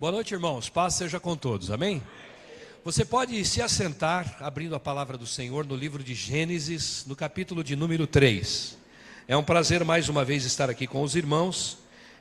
Boa noite, irmãos. Paz seja com todos. Amém? Você pode se assentar, abrindo a palavra do Senhor no livro de Gênesis, no capítulo de número 3. É um prazer mais uma vez estar aqui com os irmãos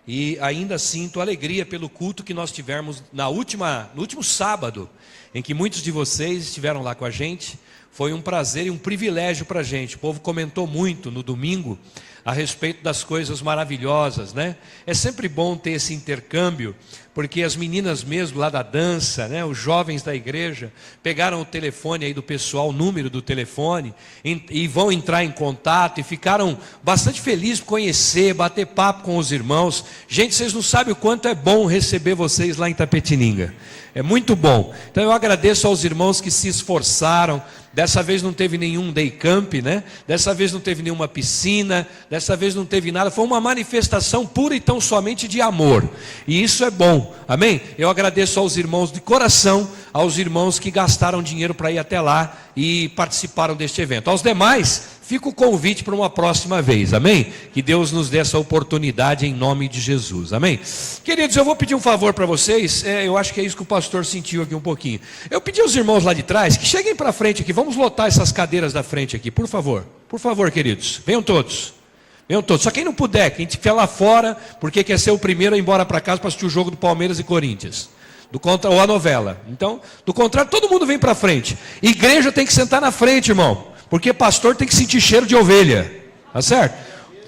e ainda sinto alegria pelo culto que nós tivemos no último sábado, em que muitos de vocês estiveram lá com a gente. Foi um prazer e um privilégio para a gente. O povo comentou muito no domingo a respeito das coisas maravilhosas, né? É sempre bom ter esse intercâmbio, porque as meninas mesmo lá da dança, né? Os jovens da igreja pegaram o telefone aí do pessoal, o número do telefone, e vão entrar em contato, e ficaram bastante felizes por conhecer, bater papo com os irmãos. Gente, vocês não sabem o quanto é bom receber vocês lá em Itapetininga. É muito bom. Então eu agradeço aos irmãos que se esforçaram. Dessa vez não teve nenhum day camp, né? Dessa vez não teve nenhuma piscina, dessa vez não teve nada. Foi uma manifestação pura e tão somente de amor. E isso é bom, amém? Eu agradeço aos irmãos de coração, aos irmãos que gastaram dinheiro para ir até lá e participaram deste evento. Aos demais, fica o convite para uma próxima vez, amém? Que Deus nos dê essa oportunidade em nome de Jesus, amém? Queridos, eu vou pedir um favor para vocês, eu acho que é isso que o pastor sentiu aqui um pouquinho. Eu pedi aos irmãos lá de trás que cheguem para frente aqui, vamos lotar essas cadeiras da frente aqui, por favor, queridos, venham todos. Só quem não puder, quem estiver lá fora, porque quer ser o primeiro a ir embora para casa para assistir o jogo do Palmeiras e Corinthians. Ou a novela. Então, do contrário, todo mundo vem para frente. Igreja tem que sentar na frente, irmão. Porque pastor tem que sentir cheiro de ovelha. Tá certo?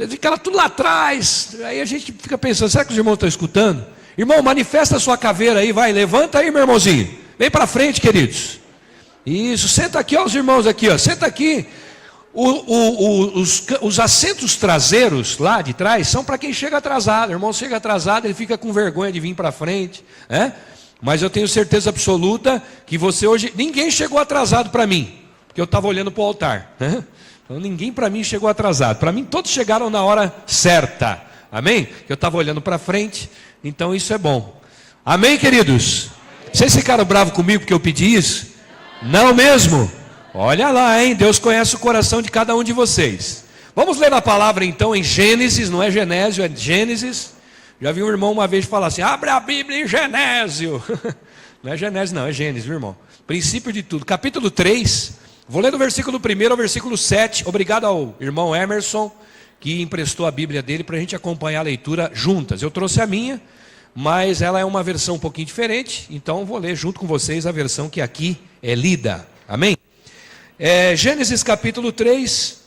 Fica lá tudo lá atrás. Aí a gente fica pensando, será que os irmãos estão escutando? Irmão, manifesta a sua caveira aí, vai. Levanta aí, meu irmãozinho. Vem para frente, queridos. Isso, senta aqui, ó, os irmãos aqui, ó. Senta aqui. Os assentos traseiros lá de trás são para quem chega atrasado. O irmão chega atrasado, ele fica com vergonha de vir para frente, né? Mas eu tenho certeza absoluta que você hoje... Ninguém chegou atrasado para mim, porque eu estava olhando para o altar, né? Então ninguém para mim chegou atrasado. Para mim todos chegaram na hora certa, amém? Eu estava olhando para frente, então isso é bom. Amém, queridos? Vocês ficaram bravos comigo porque eu pedi isso? Não mesmo? Olha lá, hein? Deus conhece o coração de cada um de vocês. Vamos ler a palavra então em Gênesis, não é Genésio, é Gênesis. Já vi um irmão uma vez falar assim, abre a Bíblia em Genésio. Não é Genésio não, é Gênesis, viu, irmão? Princípio de tudo, capítulo 3, vou ler do versículo 1 ao versículo 7. Obrigado ao irmão Emerson, que emprestou a Bíblia dele para a gente acompanhar a leitura juntas. Eu trouxe a minha, mas ela é uma versão um pouquinho diferente, então vou ler junto com vocês a versão que aqui é lida. Amém? Gênesis capítulo 3,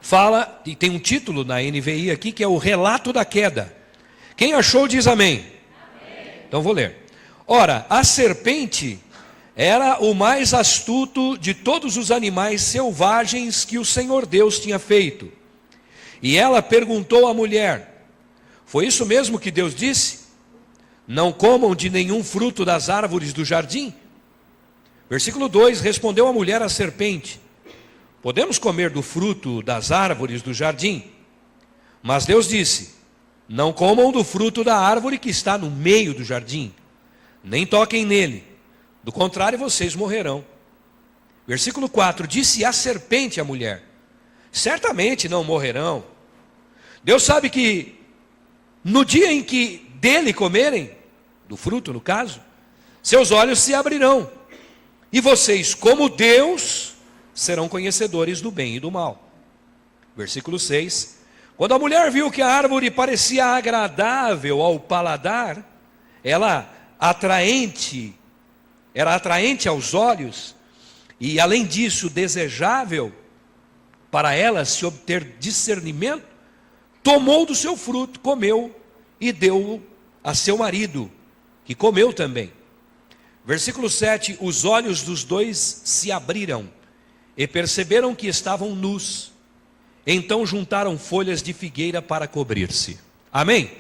fala, e tem um título na NVI aqui, que é o relato da queda. Quem achou diz amém. Amém. Então vou ler. Ora, a serpente era o mais astuto de todos os animais selvagens que o Senhor Deus tinha feito. E ela perguntou à mulher, foi isso mesmo que Deus disse? Não comam de nenhum fruto das árvores do jardim? Versículo 2, respondeu a mulher à serpente, podemos comer do fruto das árvores do jardim? Mas Deus disse, não comam do fruto da árvore que está no meio do jardim, nem toquem nele, do contrário vocês morrerão. Versículo 4, disse a serpente à mulher, certamente não morrerão. Deus sabe que no dia em que dele comerem, do fruto no caso, seus olhos se abrirão, e vocês, como Deus, serão conhecedores do bem e do mal. Versículo 6, quando a mulher viu que a árvore parecia agradável ao paladar, era atraente aos olhos, e além disso desejável para ela se obter discernimento, tomou do seu fruto, comeu e deu a seu marido, que comeu também. Versículo 7, os olhos dos dois se abriram e perceberam que estavam nus. Então juntaram folhas de figueira para cobrir-se. Amém?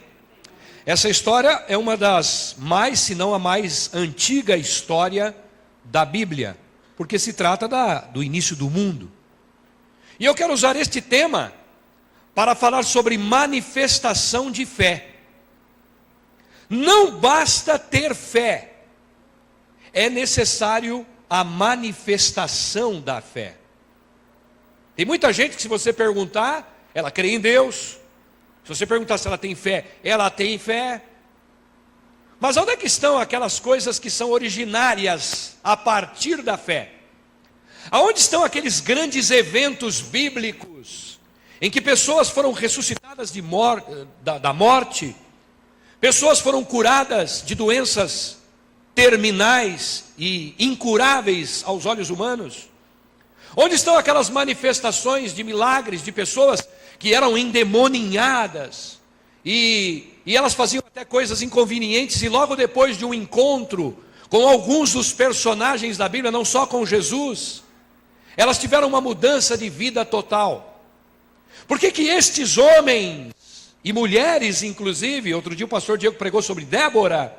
Essa história é uma das mais, se não a mais antiga história da Bíblia, porque se trata do início do mundo. E eu quero usar este tema para falar sobre manifestação de fé. Não basta ter fé, é necessário a manifestação da fé. Tem muita gente que, se você perguntar, ela crê em Deus. Se você perguntar se ela tem fé, ela tem fé. Mas onde é que estão aquelas coisas que são originárias a partir da fé? Aonde estão aqueles grandes eventos bíblicos em que pessoas foram ressuscitadas da morte, pessoas foram curadas de doenças terminais e incuráveis aos olhos humanos? Onde estão aquelas manifestações de milagres de pessoas que eram endemoninhadas e elas faziam até coisas inconvenientes, e logo depois de um encontro com alguns dos personagens da Bíblia, não só com Jesus, elas tiveram uma mudança de vida total? Por que que estes homens e mulheres, inclusive, outro dia o pastor Diego pregou sobre Débora,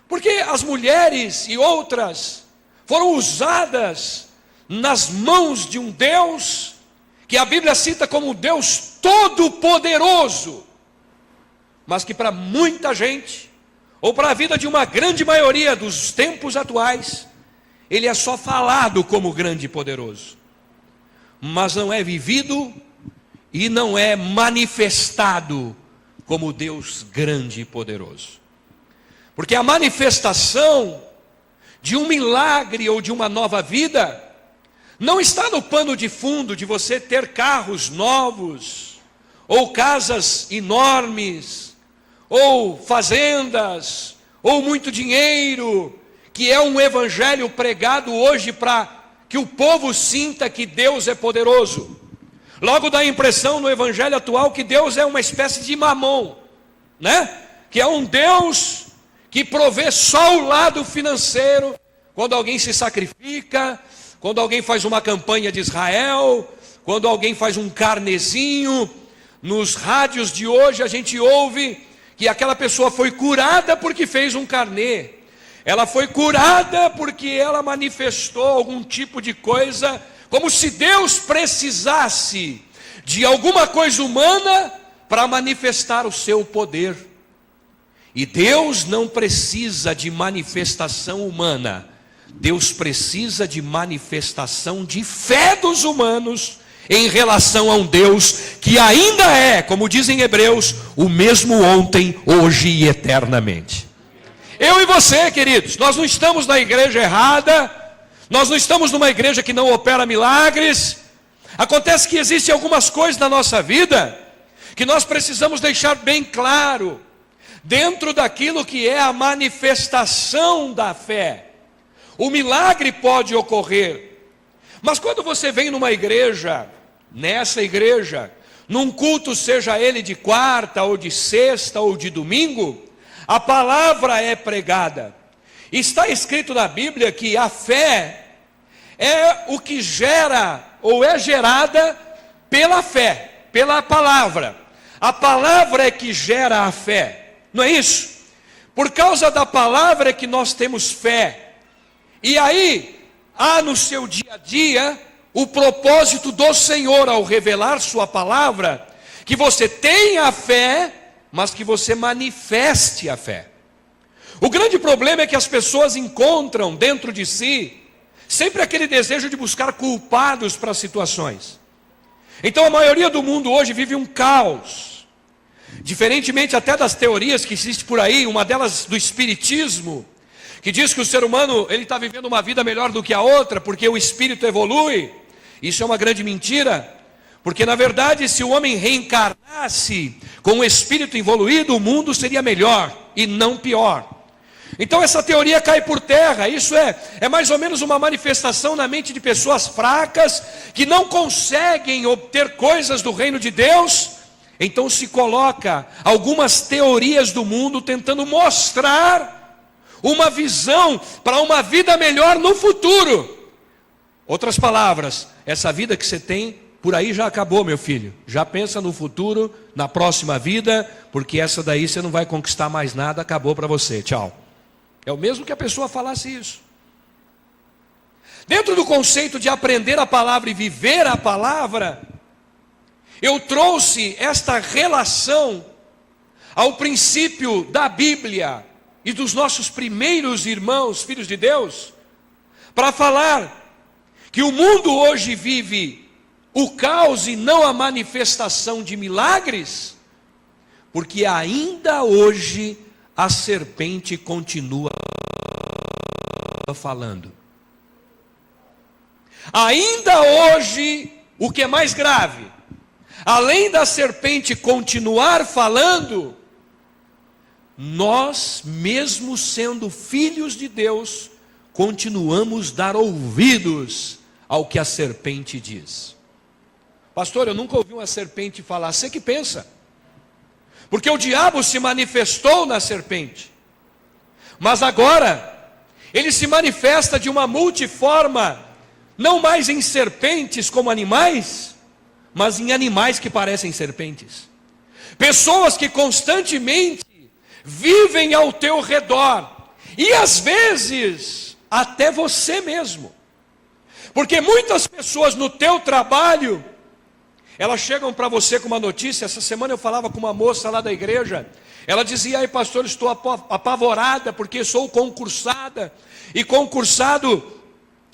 porque as mulheres e outras foram usadas nas mãos de um Deus que a Bíblia cita como um Deus todo-poderoso, mas que para muita gente, ou para a vida de uma grande maioria dos tempos atuais, ele é só falado como grande e poderoso, mas não é vivido e não é manifestado como Deus grande e poderoso. Porque a manifestação de um milagre ou de uma nova vida não está no pano de fundo de você ter carros novos, ou casas enormes, ou fazendas, ou muito dinheiro, que é um evangelho pregado hoje para que o povo sinta que Deus é poderoso. Logo dá a impressão no evangelho atual que Deus é uma espécie de mamão, né? Que é um Deus que provê só o lado financeiro, quando alguém se sacrifica, quando alguém faz uma campanha de Israel, quando alguém faz um carnezinho. Nos rádios de hoje a gente ouve que aquela pessoa foi curada porque fez um carnê, ela foi curada porque ela manifestou algum tipo de coisa, como se Deus precisasse de alguma coisa humana para manifestar o seu poder. E Deus não precisa de manifestação humana, Deus precisa de manifestação de fé dos humanos em relação a um Deus que ainda é, como dizem Hebreus, o mesmo ontem, hoje e eternamente. Eu e você, queridos, nós não estamos na igreja errada, nós não estamos numa igreja que não opera milagres. Acontece que existem algumas coisas na nossa vida que nós precisamos deixar bem claro, dentro daquilo que é a manifestação da fé. O milagre pode ocorrer, mas quando você vem numa igreja, nessa igreja, num culto, seja ele de quarta, ou de sexta, ou de domingo, a palavra é pregada. Está escrito na Bíblia que a fé é o que gera, ou é gerada pela fé, pela palavra. A palavra é que gera a fé, não é isso? Por causa da palavra é que nós temos fé. E aí, há no seu dia a dia o propósito do Senhor ao revelar sua palavra, que você tenha a fé, mas que você manifeste a fé. O grande problema é que as pessoas encontram dentro de si sempre aquele desejo de buscar culpados para as situações. Então a maioria do mundo hoje vive um caos, diferentemente até das teorias que existem por aí, uma delas do espiritismo, que diz que o ser humano ele está vivendo uma vida melhor do que a outra, porque o espírito evolui. Isso é uma grande mentira, porque na verdade se o homem reencarnasse com o espírito evoluído, o mundo seria melhor e não pior. Então essa teoria cai por terra. Isso é mais ou menos uma manifestação na mente de pessoas fracas, que não conseguem obter coisas do reino de Deus. Então se coloca algumas teorias do mundo tentando mostrar uma visão para uma vida melhor no futuro. Outras palavras, essa vida que você tem por aí já acabou, meu filho. Já pensa no futuro, na próxima vida, porque essa daí você não vai conquistar mais nada, acabou para você, tchau. É o mesmo que a pessoa falasse isso. Dentro do conceito de aprender a palavra e viver a palavra, eu trouxe esta relação ao princípio da Bíblia e dos nossos primeiros irmãos, filhos de Deus, para falar que o mundo hoje vive o caos e não a manifestação de milagres, porque ainda hoje a serpente continua falando. Ainda hoje, o que é mais grave, além da serpente continuar falando, nós, mesmo sendo filhos de Deus, continuamos a dar ouvidos ao que a serpente diz. Pastor, eu nunca ouvi uma serpente falar. Você que pensa. Porque o diabo se manifestou na serpente. Mas agora, ele se manifesta de uma multiforma, não mais em serpentes como animais, mas em animais que parecem serpentes. Pessoas que constantemente vivem ao teu redor, e às vezes até você mesmo, porque muitas pessoas no teu trabalho, elas chegam para você com uma notícia. Essa semana eu falava com uma moça lá da igreja, ela dizia: ai pastor, estou apavorada porque sou concursada, e concursado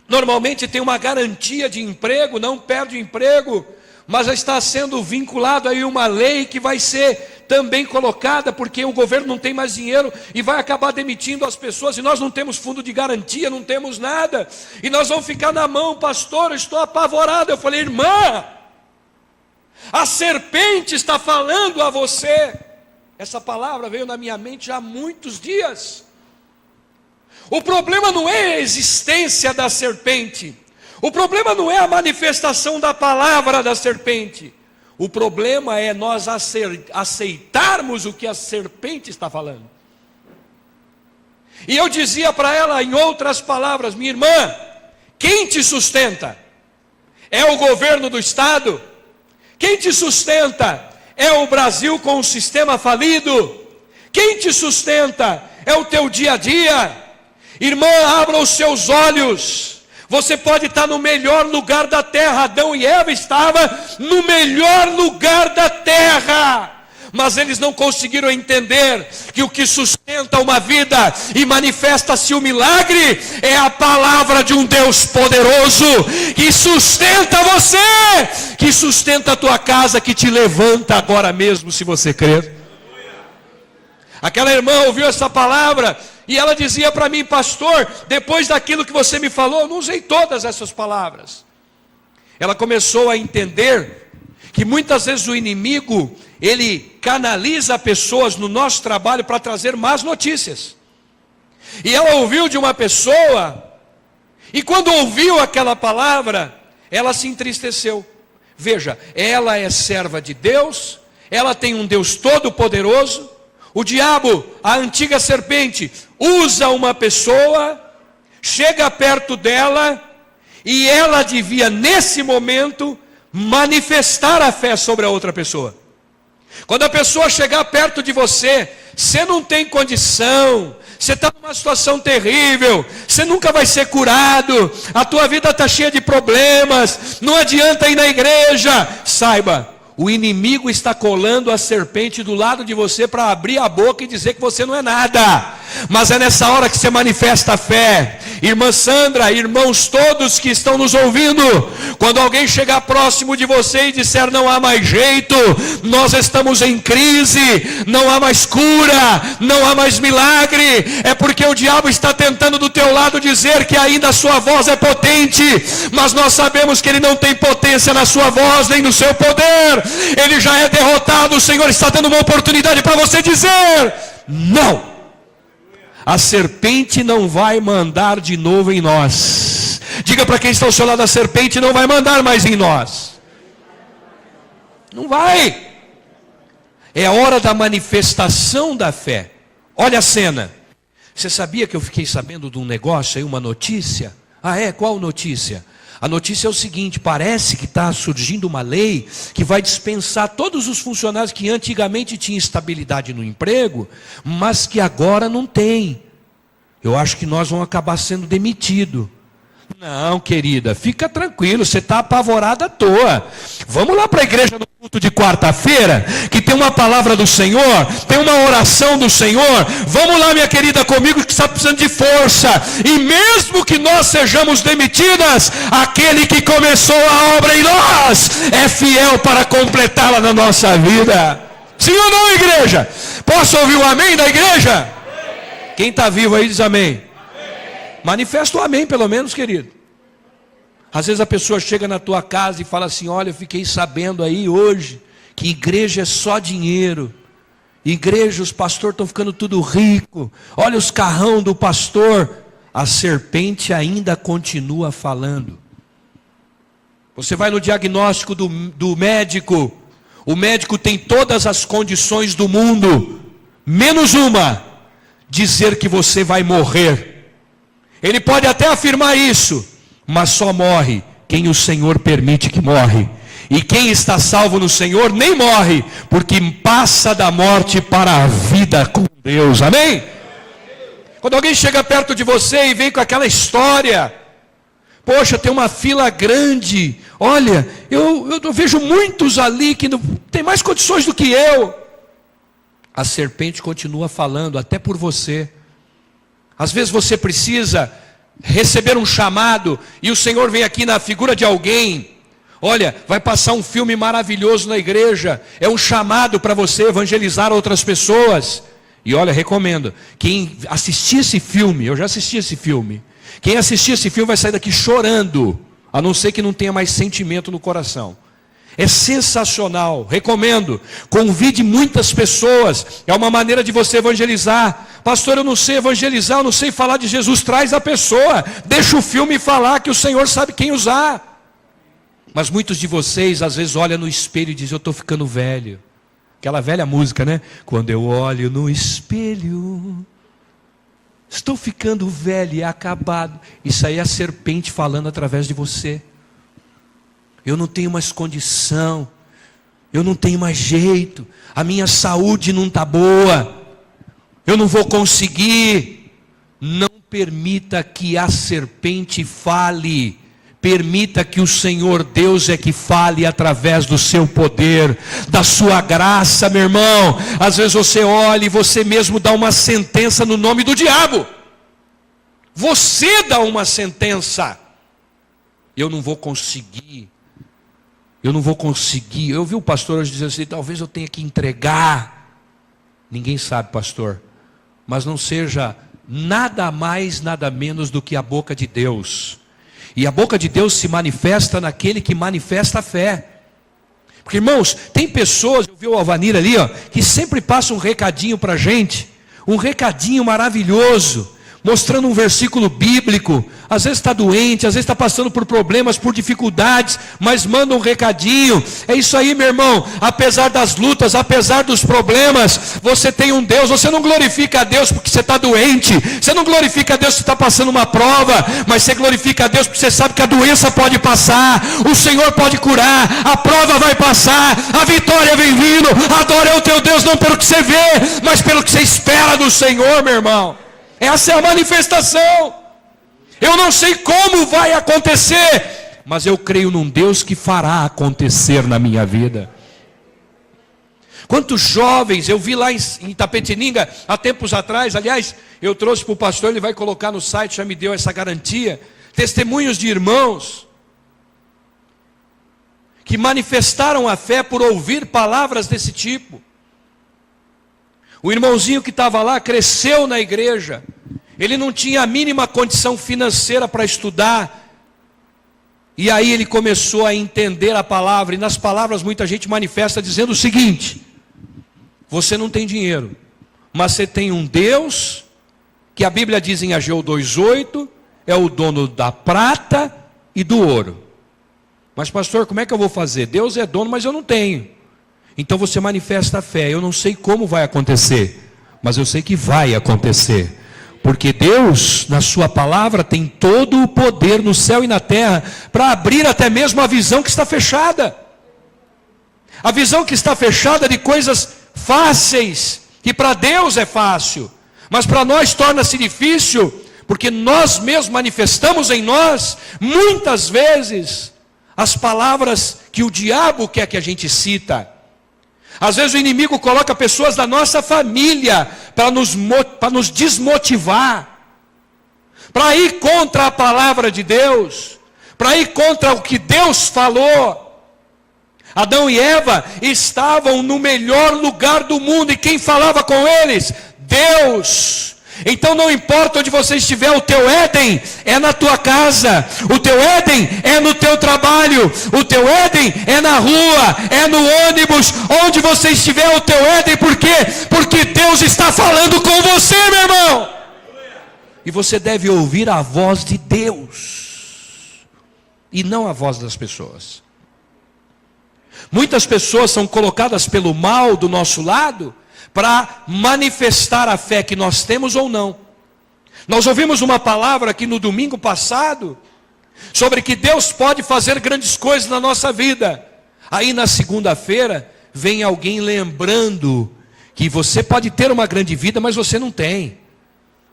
normalmente tem uma garantia de emprego, não perde o emprego, mas já está sendo vinculado aí uma lei que vai ser também colocada, porque o governo não tem mais dinheiro e vai acabar demitindo as pessoas, e nós não temos fundo de garantia, não temos nada, e nós vamos ficar na mão. Pastor, eu estou apavorado. Eu falei: irmã, a serpente está falando a você. Essa palavra veio na minha mente já há muitos dias. O problema não é a existência da serpente, o problema não é a manifestação da palavra da serpente. O problema é nós aceitarmos o que a serpente está falando. E eu dizia para ela, em outras palavras: minha irmã, quem te sustenta? É o governo do estado? Quem te sustenta? É o Brasil com o sistema falido? Quem te sustenta? É o teu dia a dia? Irmã, abra os seus olhos. Você pode estar no melhor lugar da terra. Adão e Eva estavam no melhor lugar da terra, mas eles não conseguiram entender que o que sustenta uma vida e manifesta-se o milagre é a palavra de um Deus poderoso, que sustenta você, que sustenta a tua casa, que te levanta agora mesmo, se você crer. Aquela irmã ouviu essa palavra e ela dizia para mim: pastor, depois daquilo que você me falou, eu não usei todas essas palavras. Ela começou a entender que muitas vezes o inimigo, ele canaliza pessoas no nosso trabalho para trazer más notícias. E ela ouviu de uma pessoa, e quando ouviu aquela palavra, ela se entristeceu. Veja, ela é serva de Deus, ela tem um Deus todo poderoso. O diabo, a antiga serpente, usa uma pessoa, chega perto dela, e ela devia nesse momento manifestar a fé sobre a outra pessoa. Quando a pessoa chegar perto de você, você não tem condição, você está numa situação terrível, você nunca vai ser curado, a tua vida está cheia de problemas, não adianta ir na igreja. Saiba, o inimigo está colando a serpente do lado de você para abrir a boca e dizer que você não é nada. Mas é nessa hora que você manifesta a fé. Irmã Sandra, irmãos todos que estão nos ouvindo, quando alguém chegar próximo de você e disser: não há mais jeito, nós estamos em crise, não há mais cura, não há mais milagre, é porque o diabo está tentando do teu lado dizer que ainda a sua voz é potente, mas nós sabemos que ele não tem potência na sua voz, nem no seu poder. Ele já é derrotado. O Senhor está dando uma oportunidade para você dizer: não. A serpente não vai mandar de novo em nós. Diga para quem está ao seu lado: a serpente não vai mandar mais em nós. Não vai. É a hora da manifestação da fé. Olha a cena. Você sabia que eu fiquei sabendo de um negócio aí, uma notícia? Ah, é? Qual notícia? A notícia é o seguinte: parece que está surgindo uma lei que vai dispensar todos os funcionários que antigamente tinham estabilidade no emprego, mas que agora não tem. Eu acho que nós vamos acabar sendo demitidos. Não, querida, fica tranquilo, você está apavorada à toa. Vamos lá para a igreja no culto de quarta-feira, que tem uma palavra do Senhor, tem uma oração do Senhor. Vamos lá, minha querida, comigo, que está precisando de força. E mesmo que nós sejamos demitidas, aquele que começou a obra em nós é fiel para completá-la na nossa vida. Sim ou não, igreja? Posso ouvir o amém da igreja? Quem está vivo aí diz amém. Manifesta o amém pelo menos, querido. Às vezes a pessoa chega na tua casa e fala assim: olha, eu fiquei sabendo aí hoje que igreja é só dinheiro. Igreja, os pastores estão ficando tudo rico. Olha os carrão do pastor. A serpente ainda continua falando. Você vai no diagnóstico do médico. O médico tem todas as condições do mundo, menos uma: dizer que você vai morrer. Ele pode até afirmar isso, mas só morre quem o Senhor permite que morre. E quem está salvo no Senhor nem morre, porque passa da morte para a vida com Deus. Amém? Quando alguém chega perto de você e vem com aquela história: poxa, tem uma fila grande. Olha, eu vejo muitos ali que tem mais condições do que eu. A serpente continua falando, até por você. Às vezes você precisa receber um chamado, e o Senhor vem aqui na figura de alguém. Olha, vai passar um filme maravilhoso na igreja. É um chamado para você evangelizar outras pessoas. E olha, recomendo, quem assistir esse filme, eu já assisti esse filme. Quem assistir esse filme vai sair daqui chorando, a não ser que não tenha mais sentimento no coração. É sensacional, recomendo. Convide muitas pessoas. É uma maneira de você evangelizar. Pastor, eu não sei evangelizar, eu não sei falar de Jesus. Traz a pessoa, deixa o filme falar, que o Senhor sabe quem usar. Mas muitos de vocês às vezes olham no espelho e dizem: eu estou ficando velho. Aquela velha música, né? Quando eu olho no espelho, estou ficando velho e acabado. Isso aí é a serpente falando através de você. Eu não tenho mais condição, eu não tenho mais jeito, a minha saúde não está boa, eu não vou conseguir. Não permita que a serpente fale. Permita que o Senhor Deus é que fale através do seu poder, da sua graça, meu irmão. Às vezes você olha e você mesmo dá uma sentença no nome do diabo. Você dá uma sentença: eu não vou conseguir. Eu não vou conseguir. Eu ouvi o pastor hoje dizer assim: talvez eu tenha que entregar. Ninguém sabe, pastor. Mas não seja nada mais, nada menos do que a boca de Deus. E a boca de Deus se manifesta naquele que manifesta a fé. Porque, irmãos, tem pessoas, eu vi o Alvanir ali, ó, que sempre passa um recadinho para a gente. Um recadinho maravilhoso, mostrando um versículo bíblico. Às vezes está doente, às vezes está passando por problemas, por dificuldades, mas manda um recadinho. É isso aí, meu irmão. Apesar das lutas, apesar dos problemas, você tem um Deus. Você não glorifica a Deus porque você está doente, você não glorifica a Deus porque está passando uma prova, mas você glorifica a Deus porque você sabe que a doença pode passar, o Senhor pode curar, a prova vai passar, a vitória vem vindo. Adora o teu Deus não pelo que você vê, mas pelo que você espera do Senhor, meu irmão. Essa é a manifestação. Eu não sei como vai acontecer, mas eu creio num Deus que fará acontecer na minha vida. Quantos jovens, eu vi lá em Itapetininga, há tempos atrás, aliás, eu trouxe para o pastor, ele vai colocar no site, já me deu essa garantia, testemunhos de irmãos, que manifestaram a fé por ouvir palavras desse tipo. O irmãozinho que estava lá cresceu na igreja. Ele não tinha a mínima condição financeira para estudar. E aí ele começou a entender a palavra. E nas palavras muita gente manifesta dizendo o seguinte: você não tem dinheiro, mas você tem um Deus, que a Bíblia diz em Ageu 2:8, é o dono da prata e do ouro. Mas pastor, como é que eu vou fazer? Deus é dono, mas eu não tenho. Então você manifesta a fé. Eu não sei como vai acontecer, mas eu sei que vai acontecer. Porque Deus, na sua palavra, tem todo o poder no céu e na terra para abrir até mesmo a visão que está fechada. A visão que está fechada de coisas fáceis, que para Deus é fácil, mas para nós torna-se difícil, porque nós mesmos manifestamos em nós, muitas vezes, as palavras que o diabo quer que a gente cita. Às vezes o inimigo coloca pessoas da nossa família para nos desmotivar, para ir contra a palavra de Deus, para ir contra o que Deus falou. Adão e Eva estavam no melhor lugar do mundo, e quem falava com eles? Deus. Então não importa onde você estiver, o teu Éden é na tua casa, o teu Éden é no teu trabalho, o teu Éden é na rua, é no ônibus, onde você estiver, o teu Éden. Por quê? Porque Deus está falando com você, meu irmão. E você deve ouvir a voz de Deus, e não a voz das pessoas. Muitas pessoas são colocadas pelo mal do nosso lado para manifestar a fé que nós temos ou não. Nós ouvimos uma palavra aqui no domingo passado sobre que Deus pode fazer grandes coisas na nossa vida. Aí na segunda-feira vem alguém lembrando que você pode ter uma grande vida, mas você não tem.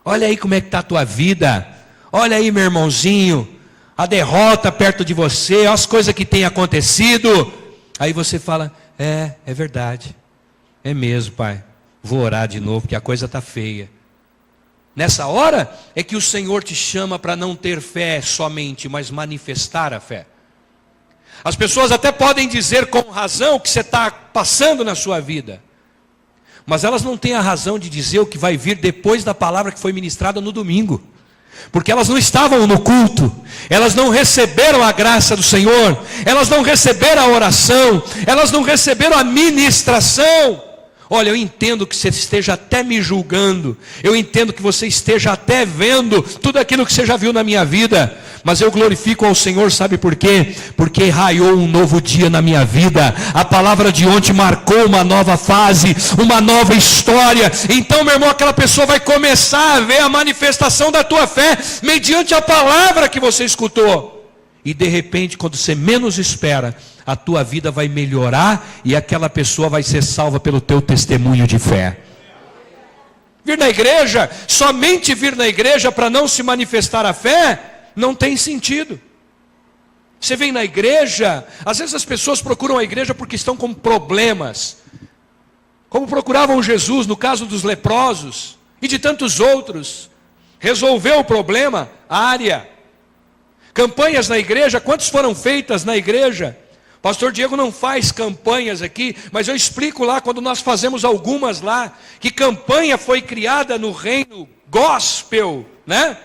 Olha aí como é que está a tua vida. Olha aí, meu irmãozinho, a derrota perto de você, as coisas que têm acontecido. Aí você fala, é verdade. É mesmo, pai. Vou orar de novo, porque a coisa está feia. Nessa hora é que o Senhor te chama para não ter fé somente, mas manifestar a fé. As pessoas até podem dizer com razão o que você está passando na sua vida, mas elas não têm a razão de dizer o que vai vir depois da palavra que foi ministrada no domingo. Porque elas não estavam no culto, elas não receberam a graça do Senhor, elas não receberam a oração, elas não receberam a ministração. Olha, eu entendo que você esteja até me julgando, eu entendo que você esteja até vendo tudo aquilo que você já viu na minha vida, mas eu glorifico ao Senhor, sabe por quê? Porque raiou um novo dia na minha vida, a palavra de ontem marcou uma nova fase, uma nova história. Então, meu irmão, aquela pessoa vai começar a ver a manifestação da tua fé, mediante a palavra que você escutou. E de repente, quando você menos espera, a tua vida vai melhorar e aquela pessoa vai ser salva pelo teu testemunho de fé. Vir na igreja, somente vir na igreja para não se manifestar a fé, não tem sentido. Você vem na igreja, às vezes as pessoas procuram a igreja porque estão com problemas, como procuravam Jesus no caso dos leprosos e de tantos outros. Resolveu o problema? Área. Campanhas na igreja, quantas foram feitas na igreja? Pastor Diego não faz campanhas aqui, mas eu explico lá, quando nós fazemos algumas lá, que campanha foi criada no reino gospel, né?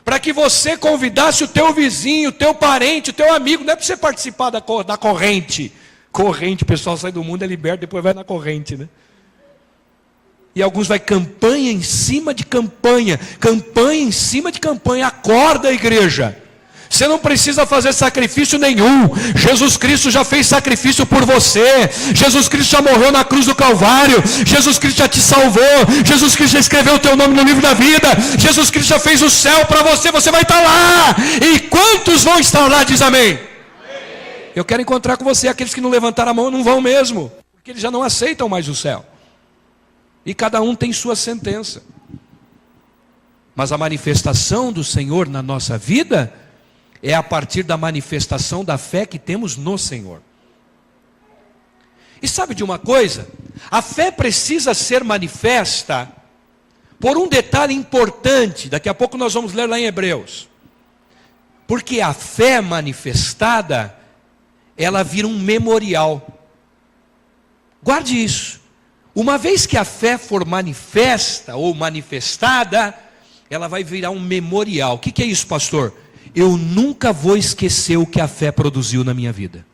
Para que você convidasse o teu vizinho, o teu parente, o teu amigo, não é para você participar da corrente. Corrente, o pessoal sai do mundo, é liberto, depois vai na corrente, né? E alguns vai campanha em cima de campanha, campanha em cima de campanha. Acorda, a igreja. Você não precisa fazer sacrifício nenhum. Jesus Cristo já fez sacrifício por você. Jesus Cristo já morreu na cruz do Calvário. Jesus Cristo já te salvou. Jesus Cristo já escreveu o teu nome no livro da vida. Jesus Cristo já fez o céu para você. Você vai estar lá. E quantos vão estar lá? Diz amém. Eu quero encontrar com você. Aqueles que não levantaram a mão não vão mesmo, porque eles já não aceitam mais o céu. E cada um tem sua sentença. Mas a manifestação do Senhor na nossa vida é a partir da manifestação da fé que temos no Senhor. E sabe de uma coisa? A fé precisa ser manifesta por um detalhe importante. Daqui a pouco nós vamos ler lá em Hebreus. Porque a fé manifestada, ela vira um memorial. Guarde isso. Uma vez que a fé for manifesta ou manifestada, ela vai virar um memorial. O que é isso, pastor? Eu nunca vou esquecer o que a fé produziu na minha vida.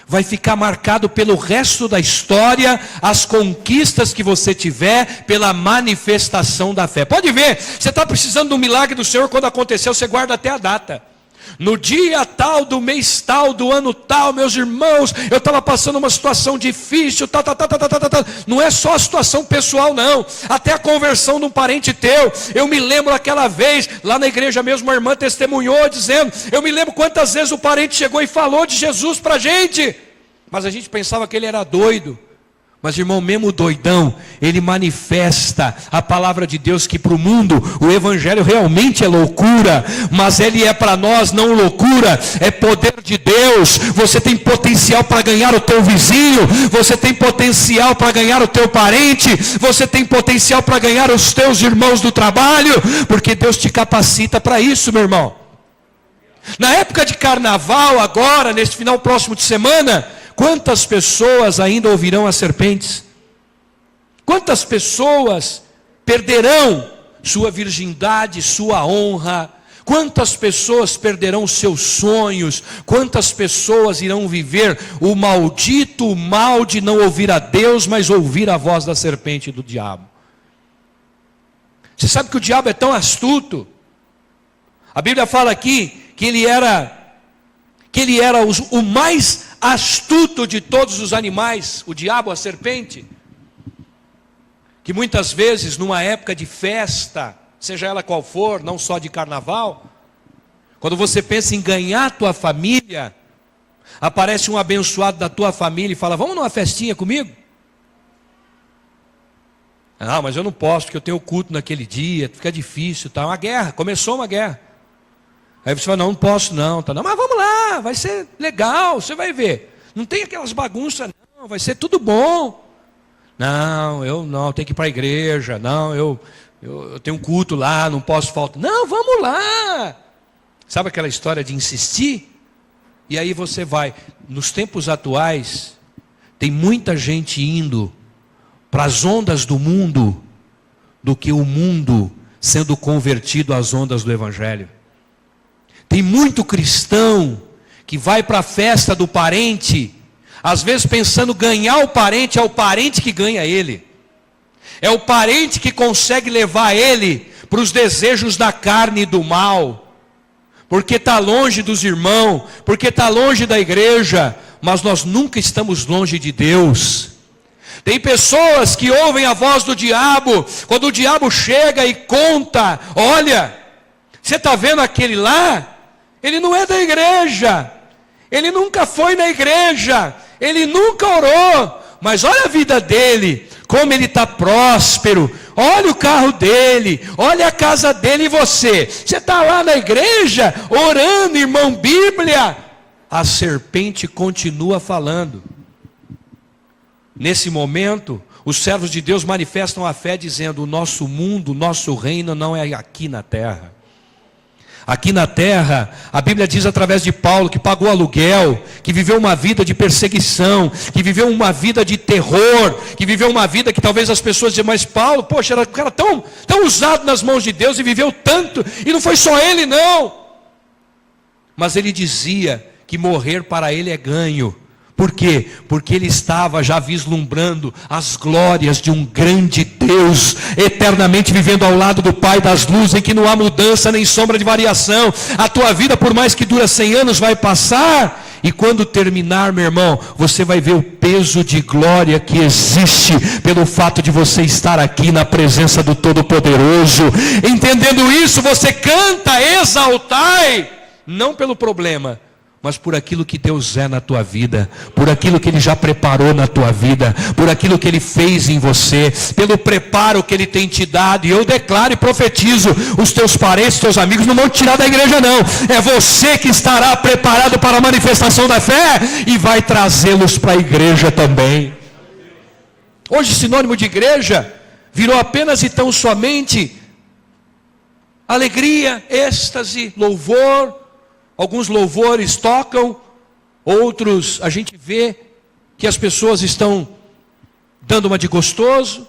Vai ficar marcado pelo resto da história, as conquistas que você tiver, pela manifestação da fé. Pode ver, você está precisando do milagre do Senhor, quando aconteceu, você guarda até a data. No dia tal, do mês tal, do ano tal, meus irmãos, eu estava passando uma situação difícil, Não é só a situação pessoal não, até a conversão de um parente teu. Eu me lembro aquela vez, lá na igreja mesmo, uma irmã testemunhou dizendo, eu me lembro quantas vezes o parente chegou e falou de Jesus para a gente, mas a gente pensava que ele era doido. Mas irmão, mesmo doidão, ele manifesta a palavra de Deus, que para o mundo o evangelho realmente é loucura, mas ele é para nós não loucura, é poder de Deus. Você tem potencial para ganhar o teu vizinho, você tem potencial para ganhar o teu parente, você tem potencial para ganhar os teus irmãos do trabalho, porque Deus te capacita para isso, meu irmão. Na época de carnaval, agora, neste final próximo de semana, quantas pessoas ainda ouvirão as serpentes? Quantas pessoas perderão sua virgindade, sua honra? Quantas pessoas perderão seus sonhos? Quantas pessoas irão viver o maldito mal de não ouvir a Deus, mas ouvir a voz da serpente e do diabo? Você sabe que o diabo é tão astuto. A Bíblia fala aqui que ele era o mais astuto de todos os animais, o diabo, a serpente. Que muitas vezes, numa época de festa, seja ela qual for, não só de carnaval, quando você pensa em ganhar a tua família, aparece um abençoado da tua família e fala: vamos numa festinha comigo? Não, mas eu não posso, porque eu tenho culto naquele dia, fica difícil, tá? Uma guerra, começou uma guerra. Aí você fala: não posso não, tá? Não, mas vamos lá, vai ser legal, você vai ver. Não tem aquelas bagunças não, vai ser tudo bom. Não, eu tenho que ir para a igreja, não, eu tenho um culto lá, não posso faltar. Não, vamos lá. Sabe aquela história de insistir? E aí você vai. Nos tempos atuais, tem muita gente indo para as ondas do mundo, do que o mundo sendo convertido às ondas do Evangelho. Tem muito cristão que vai para a festa do parente, às vezes pensando ganhar o parente, é o parente que ganha ele. É o parente que consegue levar ele para os desejos da carne e do mal. Porque está longe dos irmãos, porque está longe da igreja, mas nós nunca estamos longe de Deus. Tem pessoas que ouvem a voz do diabo, quando o diabo chega e conta: olha, você está vendo aquele lá? Ele não é da igreja, ele nunca foi na igreja, ele nunca orou, mas olha a vida dele, como ele está próspero, olha o carro dele, olha a casa dele. E você está lá na igreja, orando, irmão, Bíblia. A serpente continua falando. Nesse momento, os servos de Deus manifestam a fé dizendo: o nosso mundo, o nosso reino não é aqui na terra. Aqui na terra, a Bíblia diz através de Paulo que pagou aluguel, que viveu uma vida de perseguição, que viveu uma vida de terror, que viveu uma vida que talvez as pessoas dizem: mas Paulo, poxa, era um cara tão usado nas mãos de Deus e viveu tanto, e não foi só ele não. Mas ele dizia que morrer para ele é ganho. Por quê? Porque ele estava já vislumbrando as glórias de um grande Deus, eternamente vivendo ao lado do Pai das luzes, em que não há mudança nem sombra de variação. A tua vida, por mais que dure 100 anos, vai passar, e quando terminar, meu irmão, você vai ver o peso de glória que existe pelo fato de você estar aqui na presença do Todo-Poderoso. Entendendo isso, você canta: exaltai, não pelo problema, mas por aquilo que Deus é na tua vida, por aquilo que Ele já preparou na tua vida, por aquilo que Ele fez em você, pelo preparo que Ele tem te dado. E eu declaro e profetizo: os teus parentes, teus amigos não vão te tirar da igreja não, é você que estará preparado para a manifestação da fé e vai trazê-los para a igreja também. Hoje sinônimo de igreja virou apenas e tão somente alegria, êxtase, louvor. Alguns louvores tocam, outros a gente vê que as pessoas estão dando uma de gostoso.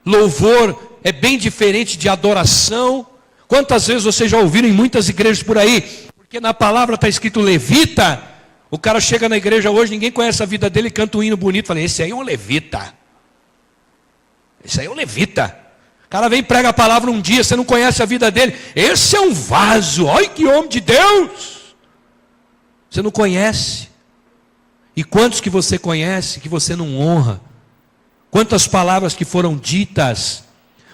Louvor é bem diferente de adoração. Quantas vezes vocês já ouviram em muitas igrejas por aí? Porque na palavra está escrito levita. O cara chega na igreja hoje, ninguém conhece a vida dele, canta um hino bonito, fala: esse aí é um levita. Esse aí é um levita. O cara vem e prega a palavra um dia, você não conhece a vida dele. Esse é um vaso, olha que homem de Deus. Você não conhece. E quantos que você conhece que você não honra? Quantas palavras que foram ditas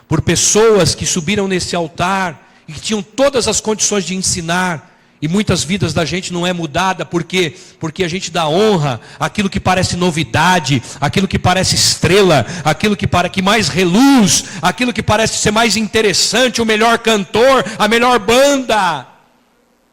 por pessoas que subiram nesse altar e que tinham todas as condições de ensinar, e muitas vidas da gente não é mudada, porque a gente dá honra àquilo que parece novidade, aquilo que parece estrela, aquilo que mais reluz, aquilo que parece ser mais interessante, o melhor cantor, a melhor banda,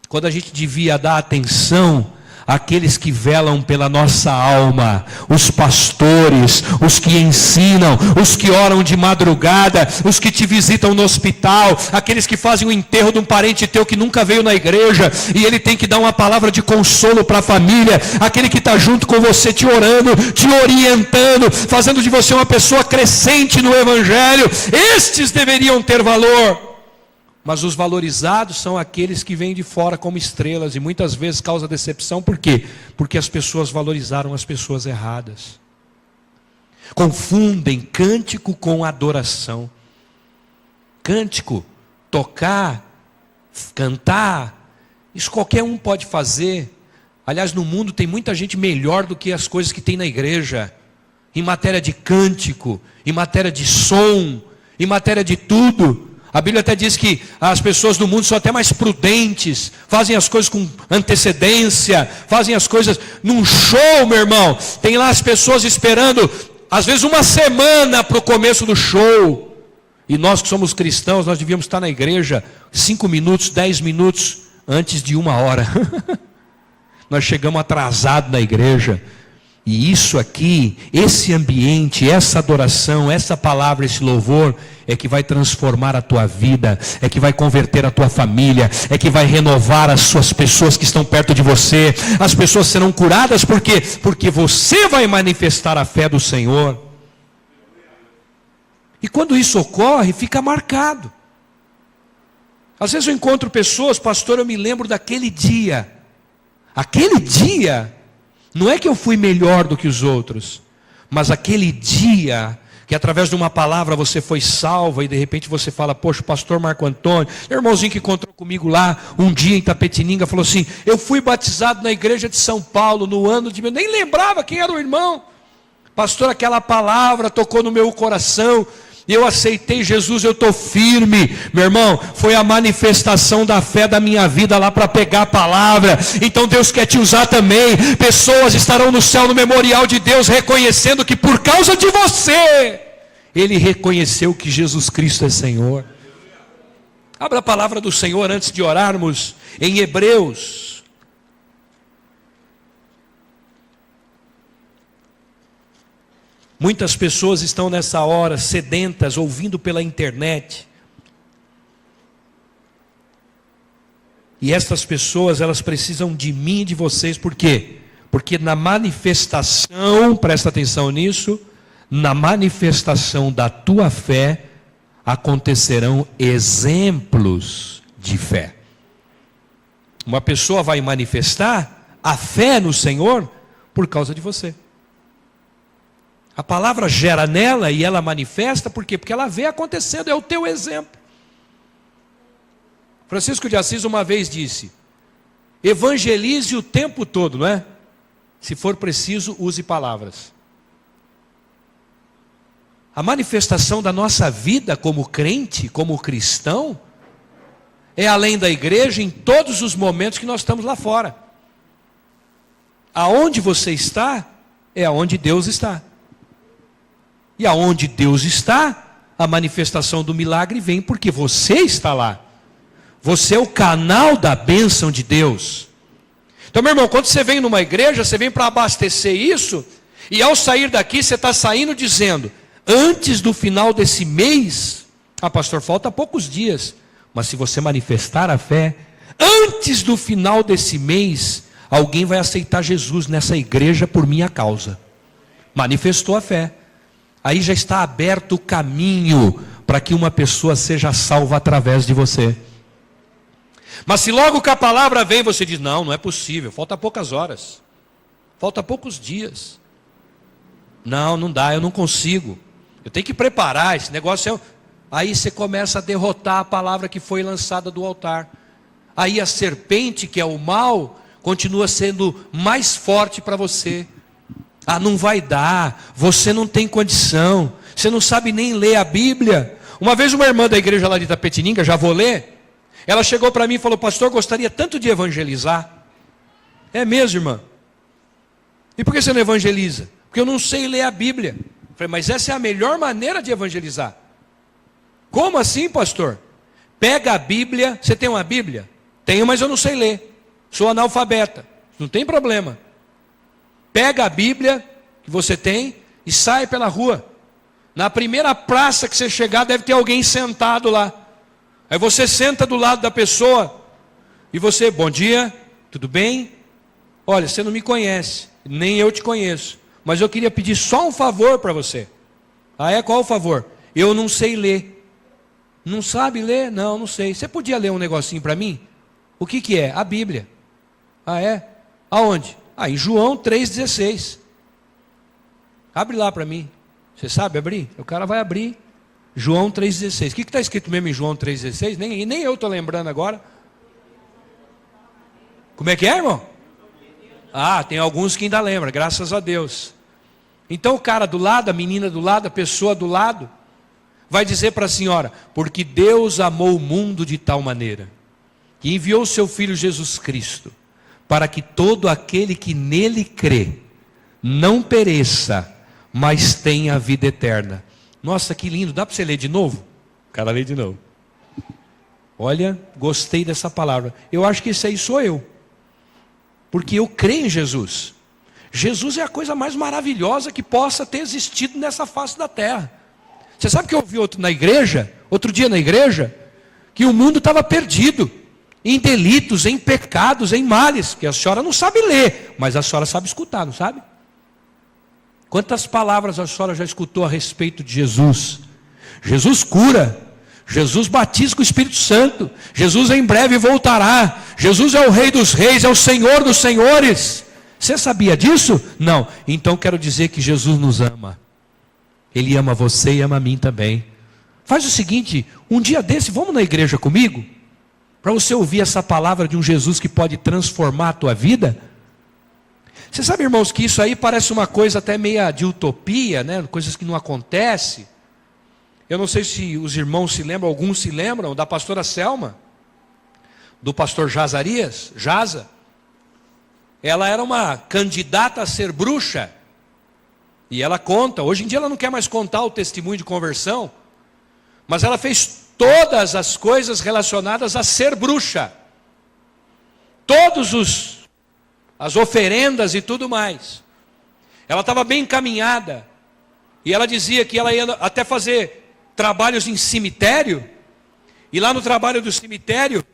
quando a gente devia dar atenção Aqueles que velam pela nossa alma, os pastores, os que ensinam, os que oram de madrugada, os que te visitam no hospital, aqueles que fazem o enterro de um parente teu que nunca veio na igreja, e ele tem que dar uma palavra de consolo para a família, aquele que está junto com você te orando, te orientando, fazendo de você uma pessoa crescente no Evangelho. Estes deveriam ter valor. Mas os valorizados são aqueles que vêm de fora como estrelas, e muitas vezes causa decepção. Por quê? Porque as pessoas valorizaram as pessoas erradas. Confundem cântico com adoração. Cântico, tocar, cantar, isso qualquer um pode fazer. Aliás, no mundo tem muita gente melhor do que as coisas que tem na igreja. Em matéria de cântico, em matéria de som, em matéria de tudo. A Bíblia até diz que as pessoas do mundo são até mais prudentes, fazem as coisas com antecedência, fazem as coisas num show, meu irmão. Tem lá as pessoas esperando, às vezes uma semana para o começo do show. E nós que somos cristãos, nós devíamos estar na igreja 5 minutos, 10 minutos antes de 1 hora. Nós chegamos atrasados na igreja. E isso aqui, esse ambiente, essa adoração, essa palavra, esse louvor, é que vai transformar a tua vida, é que vai converter a tua família, é que vai renovar as suas pessoas que estão perto de você. As pessoas serão curadas, por quê? Porque você vai manifestar a fé do Senhor. E quando isso ocorre, fica marcado. Às vezes eu encontro pessoas, pastor, eu me lembro daquele dia. Aquele dia, não é que eu fui melhor do que os outros, mas aquele dia que através de uma palavra você foi salva, e de repente você fala, poxa, o pastor Marco Antônio, irmãozinho que encontrou comigo lá um dia em Itapetininga, falou assim, eu fui batizado na igreja de São Paulo no ano de... nem lembrava quem era o irmão. Pastor, aquela palavra tocou no meu coração, eu aceitei Jesus, eu estou firme. Meu irmão, foi a manifestação da fé da minha vida lá para pegar a palavra. Então Deus quer te usar também. Pessoas estarão no céu, no memorial de Deus, reconhecendo que por causa de você, ele reconheceu que Jesus Cristo é Senhor. Abra a palavra do Senhor antes de orarmos em Hebreus. Muitas pessoas estão nessa hora sedentas, ouvindo pela internet. E essas pessoas, elas precisam de mim e de vocês. Por quê? Porque na manifestação, presta atenção nisso, na manifestação da tua fé, acontecerão exemplos de fé. Uma pessoa vai manifestar a fé no Senhor por causa de você. A palavra gera nela e ela manifesta, por quê? Porque ela vê acontecendo, é o teu exemplo. Francisco de Assis uma vez disse, evangelize o tempo todo, não é? Se for preciso, use palavras. A manifestação da nossa vida como crente, como cristão, é além da igreja em todos os momentos que nós estamos lá fora. Aonde você está, é aonde Deus está. E aonde Deus está, a manifestação do milagre vem porque você está lá. Você é o canal da bênção de Deus. Então, meu irmão, quando você vem numa igreja, você vem para abastecer isso, e ao sair daqui, você está saindo dizendo, antes do final desse mês, pastor, falta poucos dias, mas se você manifestar a fé, antes do final desse mês, alguém vai aceitar Jesus nessa igreja por minha causa. Manifestou a fé. Aí já está aberto o caminho para que uma pessoa seja salva através de você. Mas se logo que a palavra vem, você diz, não, não é possível, falta poucas horas, falta poucos dias. Não, não dá, eu não consigo. Eu tenho que preparar, esse negócio é... Aí você começa a derrotar a palavra que foi lançada do altar. Aí a serpente, que é o mal, continua sendo mais forte para você. Ah, não vai dar, você não tem condição, você não sabe nem ler a Bíblia. Uma vez uma irmã da igreja lá de Itapetininga, já vou ler, ela chegou para mim e falou, pastor, gostaria tanto de evangelizar. É mesmo, irmã? E por que você não evangeliza? Porque eu não sei ler a Bíblia. Eu falei, mas essa é a melhor maneira de evangelizar. Como assim, pastor? Pega a Bíblia, você tem uma Bíblia? Tenho, mas eu não sei ler, sou analfabeta. Não tem problema. Pega a Bíblia que você tem e sai pela rua. Na primeira praça que você chegar, deve ter alguém sentado lá. Aí você senta do lado da pessoa e você, bom dia, tudo bem? Olha, você não me conhece, nem eu te conheço, mas eu queria pedir só um favor para você. Ah, é? Qual o favor? Eu não sei ler. Não sabe ler? Não, não sei. Você podia ler um negocinho para mim? O que que é? A Bíblia. Ah, é? Aonde? Ah, em João 3,16. Abre lá para mim. Você sabe abrir? O cara vai abrir. João 3,16. O que está escrito mesmo em João 3,16? Nem eu estou lembrando agora. Como é que é, irmão? Ah, tem alguns que ainda lembram, graças a Deus. Então o cara do lado, a menina do lado, a pessoa do lado, vai dizer para a senhora: porque Deus amou o mundo de tal maneira, que enviou o seu Filho Jesus Cristo, para que todo aquele que nele crê, não pereça, mas tenha a vida eterna. Nossa, que lindo, dá para você ler de novo? O cara lê de novo. Olha, gostei dessa palavra. Eu acho que esse aí sou eu. Porque eu creio em Jesus. Jesus é a coisa mais maravilhosa que possa ter existido nessa face da terra. Você sabe que eu ouvi outro dia na igreja, que o mundo estava perdido, em delitos, em pecados, em males, que a senhora não sabe ler, mas a senhora sabe escutar, não sabe? Quantas palavras a senhora já escutou a respeito de Jesus? Jesus cura, Jesus batiza com o Espírito Santo, Jesus em breve voltará, Jesus é o Rei dos Reis, é o Senhor dos Senhores. Você sabia disso? Não. Então quero dizer que Jesus nos ama. Ele ama você e ama a mim também. Faz o seguinte, um dia desse, vamos na igreja comigo? Para você ouvir essa palavra de um Jesus que pode transformar a tua vida. Você sabe, irmãos, que isso aí parece uma coisa até meia de utopia, né? Coisas que não acontecem. Eu não sei se os irmãos se lembram, alguns se lembram da pastora Selma, do pastor Jaza. Ela era uma candidata a ser bruxa. E ela conta, hoje em dia ela não quer mais contar o testemunho de conversão, mas ela fez todas as coisas relacionadas a ser bruxa. As oferendas e tudo mais. Ela estava bem encaminhada. E ela dizia que ela ia até fazer trabalhos em cemitério. E lá no trabalho do cemitério,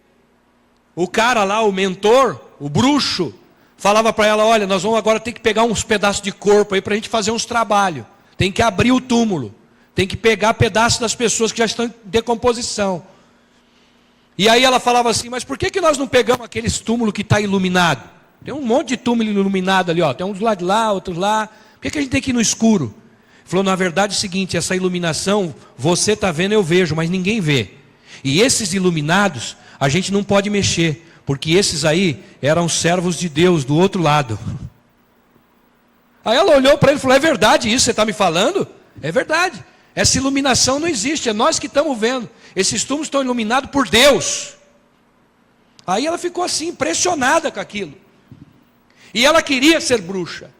o cara lá, o mentor, o bruxo, falava para ela: olha, nós vamos agora ter que pegar uns pedaços de corpo aí para a gente fazer uns trabalhos. Tem que abrir o túmulo. Tem que pegar pedaços das pessoas que já estão em decomposição. E aí ela falava assim: mas por que nós não pegamos aqueles túmulos que está iluminado? Tem um monte de túmulo iluminado ali, ó. Tem uns do lado de lá, outros lá. Por que a gente tem que ir no escuro? Ele falou: na verdade é o seguinte, essa iluminação, você está vendo, eu vejo, mas ninguém vê. E esses iluminados, a gente não pode mexer, porque esses aí eram servos de Deus do outro lado. Aí ela olhou para ele e falou: é verdade isso que você está me falando? É verdade. Essa iluminação não existe, é nós que estamos vendo. Esses túmulos estão iluminados por Deus. Aí ela ficou assim, impressionada com aquilo. E ela queria ser bruxa.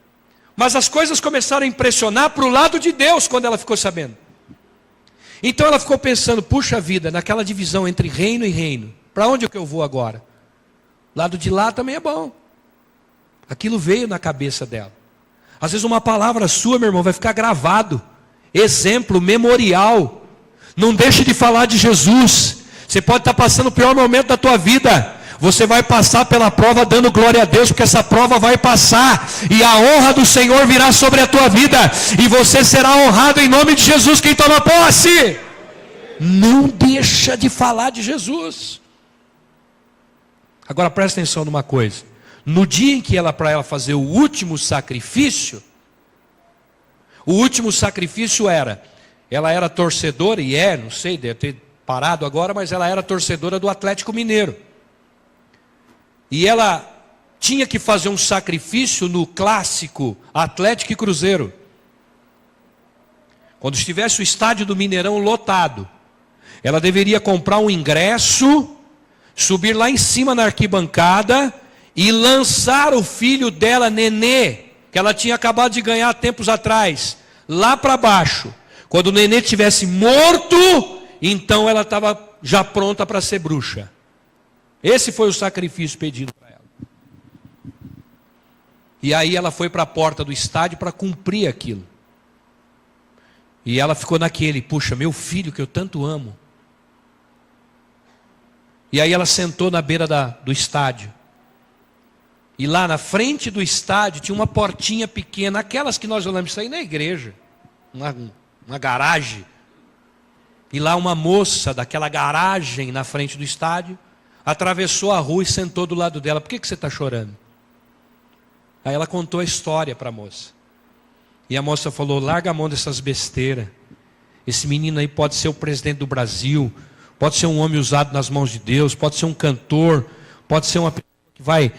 Mas as coisas começaram a impressionar para o lado de Deus quando ela ficou sabendo. Então ela ficou pensando: puxa vida, naquela divisão entre reino e reino, para onde é que eu vou agora? Lado de lá também é bom. Aquilo veio na cabeça dela. Às vezes uma palavra sua, meu irmão, vai ficar gravado. Exemplo, memorial. Não deixe de falar de Jesus. Você pode estar passando o pior momento da tua vida. Você vai passar pela prova dando glória a Deus, porque essa prova vai passar. E a honra do Senhor virá sobre a tua vida. E você será honrado em nome de Jesus, quem toma posse. Não deixa de falar de Jesus. Agora presta atenção numa coisa. No dia em que para ela fazer o último sacrifício, ela era torcedora, e não sei, deve ter parado agora, mas ela era torcedora do Atlético Mineiro. E ela tinha que fazer um sacrifício no clássico Atlético e Cruzeiro. Quando estivesse o estádio do Mineirão lotado, ela deveria comprar um ingresso, subir lá em cima na arquibancada e lançar o filho dela, Nenê, que ela tinha acabado de ganhar tempos atrás, lá para baixo. Quando o Nenê estivesse morto, então ela estava já pronta para ser bruxa. Esse foi o sacrifício pedido para ela. E aí ela foi para a porta do estádio para cumprir aquilo. E ela ficou naquele, puxa, meu filho que eu tanto amo. E aí ela sentou na beira do estádio. E lá na frente do estádio tinha uma portinha pequena, aquelas que nós olhamos, isso aí na igreja, uma garagem. E lá uma moça daquela garagem na frente do estádio, atravessou a rua e sentou do lado dela. Por que você está chorando? Aí ela contou a história para a moça. E a moça falou, larga a mão dessas besteiras. Esse menino aí pode ser o presidente do Brasil, pode ser um homem usado nas mãos de Deus, pode ser um cantor, pode ser uma pessoa que vai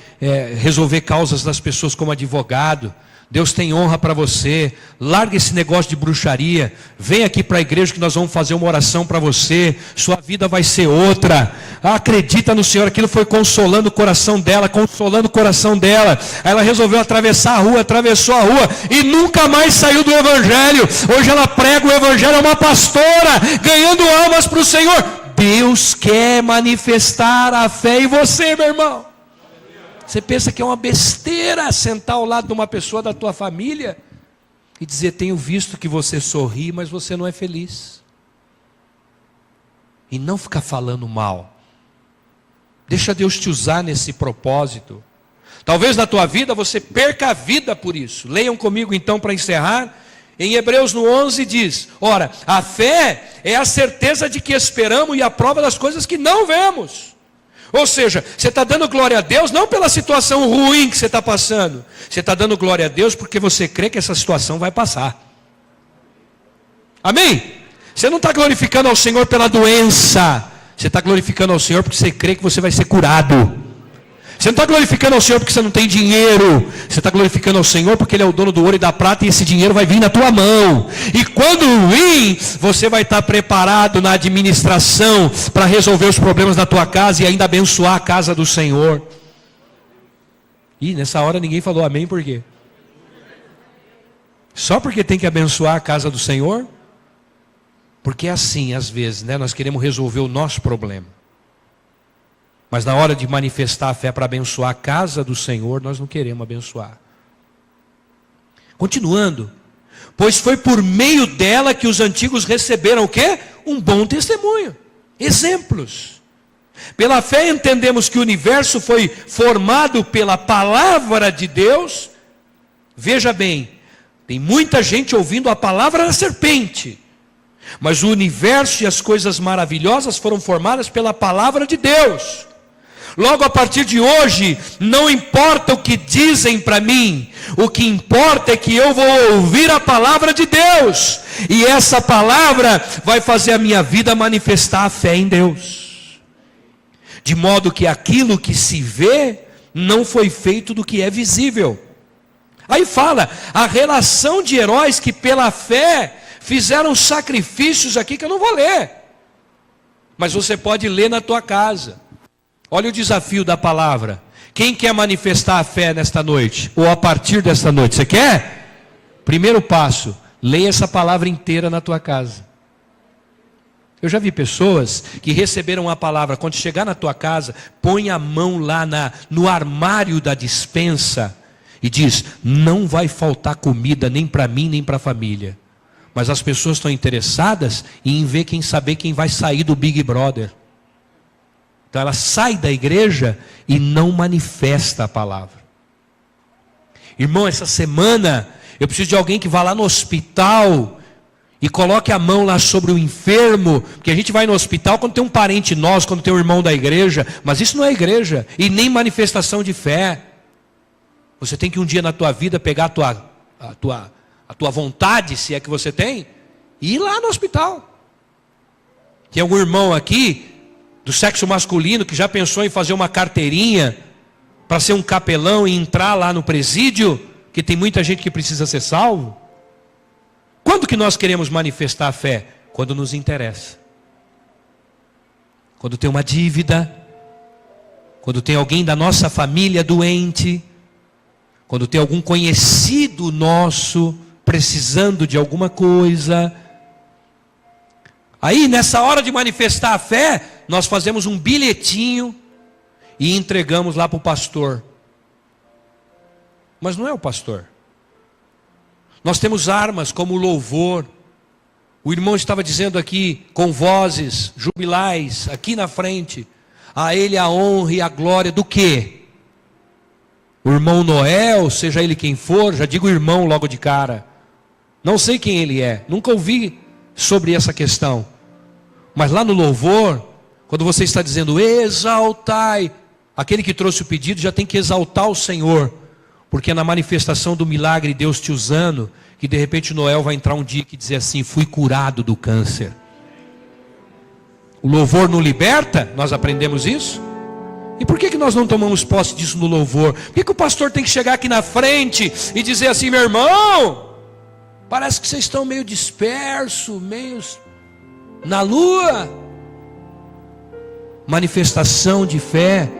resolver causas das pessoas como advogado. Deus tem honra para você. Larga esse negócio de bruxaria. Vem aqui para a igreja que nós vamos fazer uma oração para você. Sua vida vai ser outra. Acredita no Senhor. Aquilo foi consolando o coração dela, consolando o coração dela. Aí ela resolveu atravessar a rua, atravessou a rua e nunca mais saiu do evangelho. Hoje ela prega o evangelho, é uma pastora, ganhando almas para o Senhor. Deus quer manifestar a fé em você, meu irmão. Você pensa que é uma besteira sentar ao lado de uma pessoa da tua família e dizer, tenho visto que você sorri, mas você não é feliz. E não ficar falando mal. Deixa Deus te usar nesse propósito. Talvez na tua vida você perca a vida por isso. Leiam comigo então para encerrar. Em Hebreus no 11 diz, ora, a fé é a certeza de que esperamos e a prova das coisas que não vemos. Ou seja, você está dando glória a Deus não pela situação ruim que você está passando. Você está dando glória a Deus porque você crê que essa situação vai passar. Amém? Você não está glorificando ao Senhor pela doença. Você está glorificando ao Senhor porque você crê que você vai ser curado. Você não está glorificando ao Senhor porque você não tem dinheiro. Você está glorificando ao Senhor porque Ele é o dono do ouro e da prata e esse dinheiro vai vir na tua mão. E quando vir, você vai estar preparado na administração para resolver os problemas da tua casa e ainda abençoar a casa do Senhor. E nessa hora ninguém falou amém, por quê? Só porque tem que abençoar a casa do Senhor? Porque é assim, às vezes, né? Nós queremos resolver o nosso problema. Mas na hora de manifestar a fé para abençoar a casa do Senhor, nós não queremos abençoar. Continuando. Pois foi por meio dela que os antigos receberam o quê? Um bom testemunho. Exemplos. Pela fé entendemos que o universo foi formado pela palavra de Deus. Veja bem, tem muita gente ouvindo a palavra da serpente. Mas o universo e as coisas maravilhosas foram formadas pela palavra de Deus. Logo a partir de hoje, não importa o que dizem para mim, o que importa é que eu vou ouvir a palavra de Deus, e essa palavra vai fazer a minha vida manifestar a fé em Deus, de modo que aquilo que se vê, não foi feito do que é visível. Aí fala, a relação de heróis que pela fé fizeram sacrifícios aqui, que eu não vou ler, mas você pode ler na tua casa. Olha o desafio da palavra. Quem quer manifestar a fé nesta noite? Ou a partir desta noite? Você quer? Primeiro passo, leia essa palavra inteira na tua casa. Eu já vi pessoas que receberam a palavra, quando chegar na tua casa, põe a mão lá no armário da despensa e diz, não vai faltar comida nem para mim nem para a família. Mas as pessoas estão interessadas em ver saber quem vai sair do Big Brother. Então ela sai da igreja e não manifesta a palavra. Irmão, essa semana eu preciso de alguém que vá lá no hospital e coloque a mão lá sobre o enfermo, porque a gente vai no hospital quando tem um parente nosso, quando tem um irmão da igreja, mas isso não é igreja e nem manifestação de fé. Você tem que um dia na tua vida pegar a tua vontade, se é que você tem, e ir lá no hospital. Tem algum irmão aqui do sexo masculino que já pensou em fazer uma carteirinha para ser um capelão e entrar lá no presídio, que tem muita gente que precisa ser salvo? Quando que nós queremos manifestar a fé? Quando nos interessa. Quando tem uma dívida, quando tem alguém da nossa família doente, quando tem algum conhecido nosso precisando de alguma coisa. Aí nessa hora de manifestar a fé, nós fazemos um bilhetinho e entregamos lá para o pastor. mas não é o pastor. Nós temos armas como o louvor. O irmão estava dizendo aqui, com vozes jubilais, aqui na frente, a ele a honra e a glória do quê? O irmão Noel, seja ele quem for, já digo irmão logo de cara. Não sei quem ele é, nunca ouvi sobre essa questão. Mas lá no louvor, quando você está dizendo exaltai, aquele que trouxe o pedido já tem que exaltar o Senhor. Porque é na manifestação do milagre, Deus te usando, que de repente Noel vai entrar um dia que dizer assim, fui curado do câncer. O louvor não liberta? Nós aprendemos isso? E por que nós não tomamos posse disso no louvor? Por que o pastor tem que chegar aqui na frente e dizer assim, meu irmão, parece que vocês estão meio dispersos, meio na lua. Manifestação de fé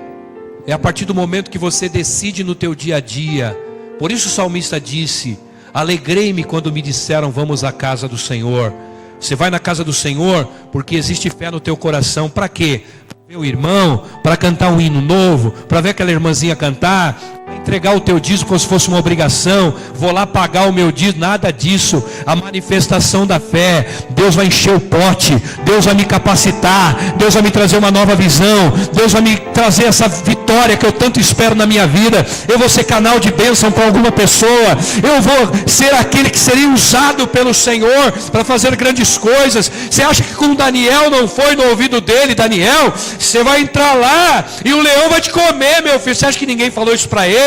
é a partir do momento que você decide no teu dia a dia. Por isso o salmista disse, alegrei-me quando me disseram vamos à casa do Senhor. Você vai na casa do Senhor porque existe fé no teu coração. Para quê? Meu irmão, para cantar um hino novo, para ver aquela irmãzinha cantar, entregar o teu dízimo como se fosse uma obrigação, vou lá pagar o meu dízimo, nada disso. A manifestação da fé, Deus vai encher o pote, Deus vai me capacitar, Deus vai me trazer uma nova visão, Deus vai me trazer essa vitória que eu tanto espero na minha vida. Eu vou ser canal de bênção para alguma pessoa, eu vou ser aquele que seria usado pelo Senhor para fazer grandes coisas. Você acha que como Daniel não foi no ouvido dele, Daniel, você vai entrar lá e o leão vai te comer, meu filho. Você acha que ninguém falou isso para ele?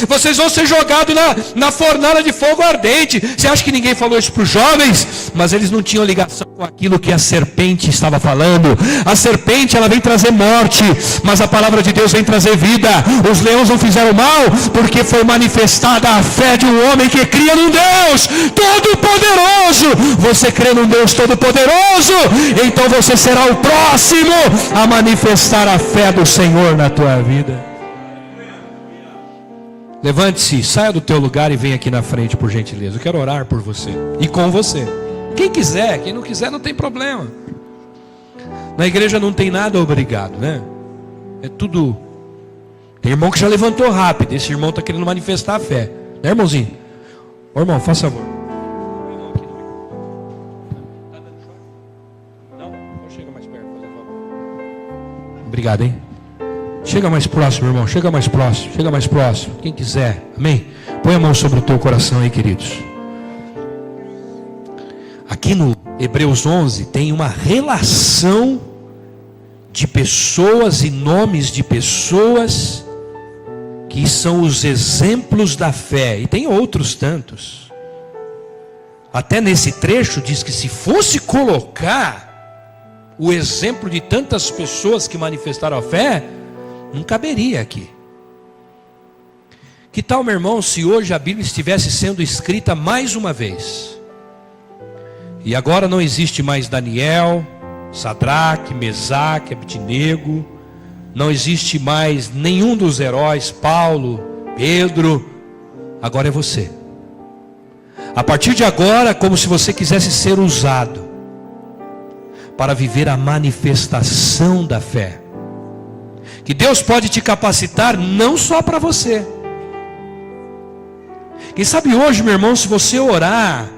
Vocês vão ser jogados na fornalha de fogo ardente. Você acha que ninguém falou isso para os jovens? Mas eles não tinham ligação com aquilo que a serpente estava falando. A serpente, ela vem trazer morte, mas a palavra de Deus vem trazer vida. Os leões não fizeram mal, porque foi manifestada a fé de um homem que cria num Deus Todo-Poderoso. Você crê num Deus Todo-Poderoso, então você será o próximo a manifestar a fé do Senhor na tua vida. Levante-se, saia do teu lugar e venha aqui na frente, por gentileza. Eu quero orar por você e com você. Quem quiser, quem não quiser não tem problema. Na igreja não tem nada obrigado, né? É tudo. Tem irmão que já levantou rápido. Esse irmão está querendo manifestar a fé, né, irmãozinho? Ô irmão, faça favor. Não? Então chega mais perto, por favor. Obrigado, hein? Chega mais próximo, irmão. Chega mais próximo. Chega mais próximo. Quem quiser. Amém? Põe a mão sobre o teu coração aí, queridos. Aqui no Hebreus 11 tem uma relação de pessoas e nomes de pessoas que são os exemplos da fé. E tem outros tantos. Até nesse trecho diz que se fosse colocar o exemplo de tantas pessoas que manifestaram a fé, não caberia aqui. Que tal, meu irmão, se hoje a Bíblia estivesse sendo escrita mais uma vez? E agora não existe mais Daniel, Sadraque, Mesaque, Abednego. Não existe mais nenhum dos heróis, Paulo, Pedro. Agora é você. A partir de agora, como se você quisesse ser usado para viver a manifestação da fé. Que Deus pode te capacitar não só para você. Quem sabe hoje, meu irmão, se você orar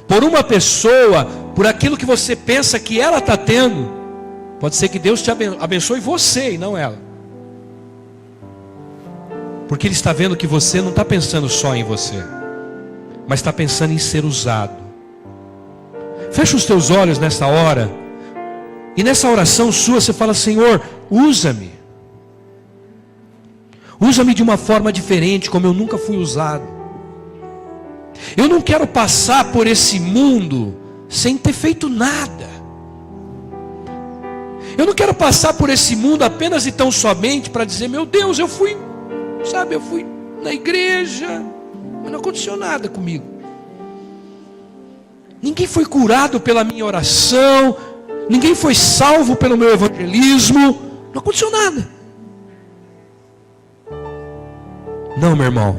por uma pessoa, por aquilo que você pensa que ela está tendo, pode ser que Deus te abençoe você e não ela. Porque Ele está vendo que você não está pensando só em você, mas está pensando em ser usado. Fecha os teus olhos nessa hora. E nessa oração sua você fala: Senhor, usa-me. Usa-me de uma forma diferente, como eu nunca fui usado. Eu não quero passar por esse mundo sem ter feito nada. Eu não quero passar por esse mundo apenas e tão somente para dizer: meu Deus, eu fui na igreja, mas não aconteceu nada comigo. Ninguém foi curado pela minha oração, ninguém foi salvo pelo meu evangelismo, não aconteceu nada. Não, meu irmão,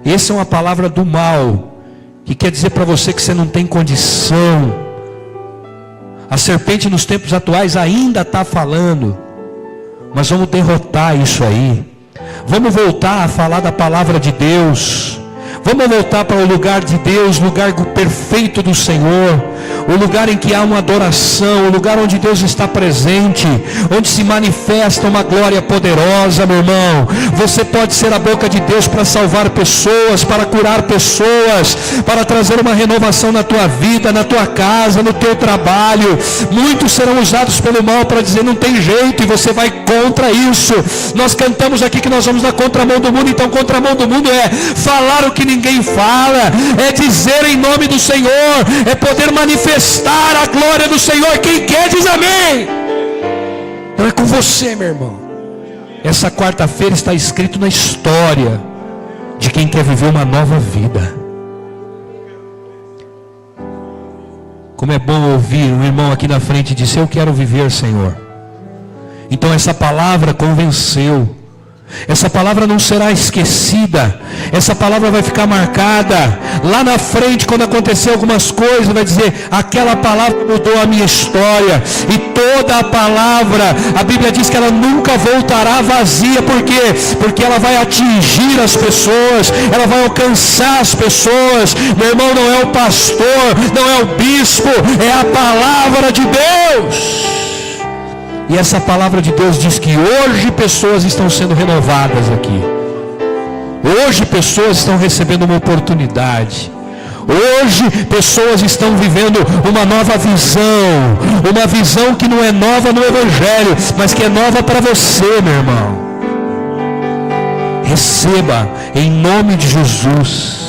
essa é uma palavra do mal, que quer dizer para você que você não tem condição. A serpente nos tempos atuais ainda está falando, mas vamos derrotar isso aí. Vamos voltar a falar da palavra de Deus. Vamos voltar para o lugar de Deus, lugar perfeito do Senhor, o lugar em que há uma adoração, o lugar onde Deus está presente, onde se manifesta uma glória poderosa, meu irmão. Você pode ser a boca de Deus para salvar pessoas, para curar pessoas, para trazer uma renovação na tua vida, na tua casa, no teu trabalho. Muitos serão usados pelo mal para dizer não tem jeito, e você vai contra isso. Nós cantamos aqui que nós vamos na contramão do mundo. Então contramão do mundo é falar o que ninguém fala, é dizer em nome do Senhor, é poder manifestar a glória do Senhor. Quem quer diz amém. Não é com você, meu irmão. Essa quarta-feira está escrito na história de quem quer viver uma nova vida. Como é bom ouvir um irmão aqui na frente dizer: eu quero viver, Senhor. Então essa palavra convenceu. Essa palavra não será esquecida. Essa palavra vai ficar marcada. Lá na frente, quando acontecer algumas coisas, vai dizer: aquela palavra mudou a minha história. E toda a palavra, a Bíblia diz que ela nunca voltará vazia. Por quê? Porque ela vai atingir as pessoas, ela vai alcançar as pessoas. Meu irmão, não é o pastor, não é o bispo, é a palavra de Deus. E essa palavra de Deus diz que hoje pessoas estão sendo renovadas aqui. Hoje pessoas estão recebendo uma oportunidade. Hoje pessoas estão vivendo uma nova visão. Uma visão que não é nova no Evangelho, mas que é nova para você, meu irmão. Receba em nome de Jesus.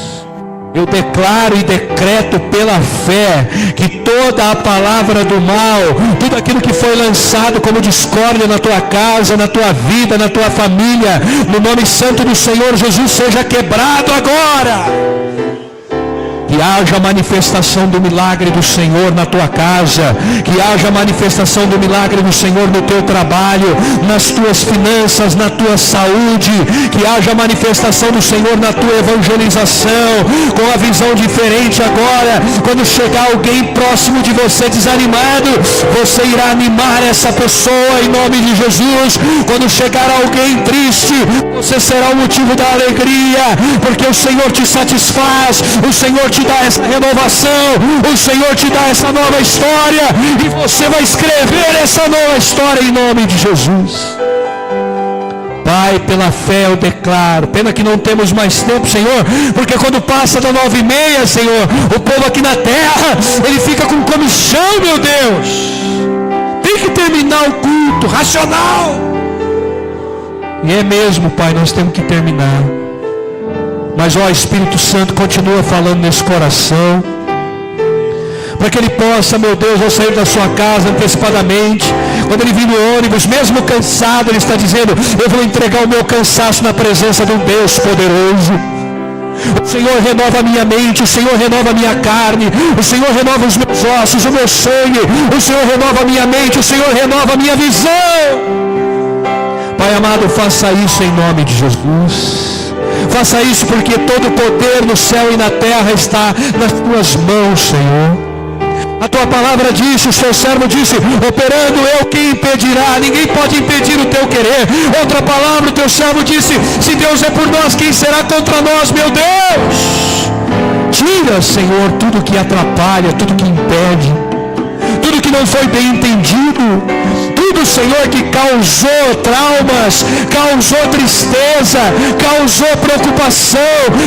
Eu declaro e decreto pela fé que toda a palavra do mal, tudo aquilo que foi lançado como discórdia na tua casa, na tua vida, na tua família, no nome santo do Senhor Jesus, seja quebrado agora. Que haja manifestação do milagre do Senhor na tua casa, que haja manifestação do milagre do Senhor no teu trabalho, nas tuas finanças, na tua saúde, que haja manifestação do Senhor na tua evangelização, com a visão diferente agora. Quando chegar alguém próximo de você desanimado, você irá animar essa pessoa em nome de Jesus. Quando chegar alguém triste, você será o motivo da alegria, porque o Senhor te satisfaz, o Senhor te dá essa renovação, o Senhor te dá essa nova história, e você vai escrever essa nova história em nome de Jesus. Pai, pela fé eu declaro, pena que não temos mais tempo, Senhor, porque quando passa da 9h30, Senhor, o povo aqui na terra, ele fica com comichão, meu Deus. Tem que terminar o culto, racional. E é mesmo, Pai, nós temos que terminar. Mas ó, Espírito Santo, continua falando nesse coração, para que ele possa, meu Deus, ao sair da sua casa antecipadamente, quando ele vir no ônibus, mesmo cansado, ele está dizendo: eu vou entregar o meu cansaço na presença de um Deus poderoso. O Senhor renova a minha mente, o Senhor renova a minha carne, o Senhor renova os meus ossos, o meu sangue, o Senhor renova a minha mente, o Senhor renova a minha visão. Pai amado, faça isso em nome de Jesus. Faça isso porque todo o poder no céu e na terra está nas tuas mãos, Senhor. A tua palavra disse, o seu servo disse: operando eu, quem impedirá? Ninguém pode impedir o teu querer. Outra palavra, o teu servo disse: se Deus é por nós, quem será contra nós, meu Deus? Tira, Senhor, tudo que atrapalha, tudo que impede, tudo que não foi bem entendido, tudo, Senhor, que causou traumas, causou tristeza, causou preocupação,